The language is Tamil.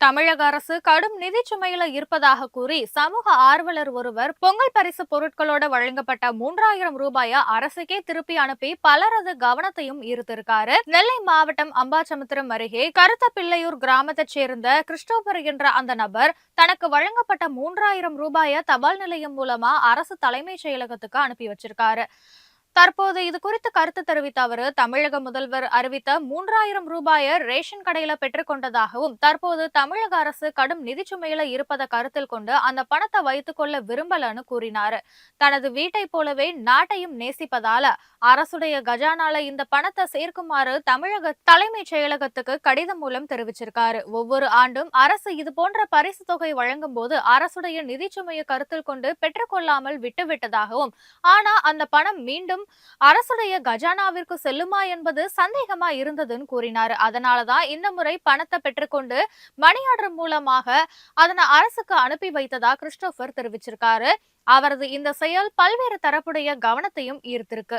தமிழக அரசு கடும் நிதி சுமையில இருப்பதாக கூறி சமூக ஆர்வலர் ஒருவர் பொங்கல் பரிசு பொருட்களோட வழங்கப்பட்ட 3000 ரூபாயை அரசுக்கே திருப்பி அனுப்பி பலரது கவனத்தையும் ஈர்த்திருக்காரு. நெல்லை மாவட்டம் அம்பாசமுத்திரம் அருகே கருத்தப்பிள்ளையூர் கிராமத்தைச் சேர்ந்த கிறிஸ்டோபர் என்ற அந்த நபர் தனக்கு வழங்கப்பட்ட 3000 ரூபாயை தபால் நிலையம் மூலமா அரசு தலைமைச் செயலகத்துக்கு அனுப்பி வச்சிருக்காரு. தற்போது இது குறித்து கருத்து தெரிவித்த அவர், தமிழக முதல்வர் அறிவித்த 3000 ரூபாயை ரேஷன் கடையில பெற்றுக்கொண்டதாகவும், தற்போது தமிழக அரசு கடும் நிதி சுமையில இருப்பதை கருத்தில் கொண்டு அந்த பணத்தை வைத்துக் கொள்ள விரும்பலன்னு கூறினாரு. தனது வீட்டை போலவே நாட்டையும் நேசிப்பதால அரசுடைய கஜானால இந்த பணத்தை சேர்க்குமாறு தமிழக தலைமைச் செயலகத்துக்கு கடிதம் மூலம் தெரிவிச்சிருக்காரு. ஒவ்வொரு ஆண்டும் அரசு இது போன்ற பரிசு தொகை வழங்கும் போது அரசுடைய நிதி சுமையை கருத்தில் கொண்டு பெற்றுக்கொள்ளாமல் விட்டுவிட்டதாகவும், ஆனா அந்த பணம் மீண்டும் அரசுடைய கஜானாவிற்கு செல்லுமா என்பது சந்தேகமா இருந்ததுன்னு கூறினார். அதனாலதான் இந்த முறை பணத்தை பெற்றுக்கொண்டு மணி ஆர்டர் மூலமாக அதனை அரசுக்கு அனுப்பி வைத்ததா கிறிஸ்டோபர் தெரிவிச்சிருக்காரு. அவரது இந்த செயல் பல்வேறு தரப்புடைய கவனத்தையும் ஈர்த்திருக்கு.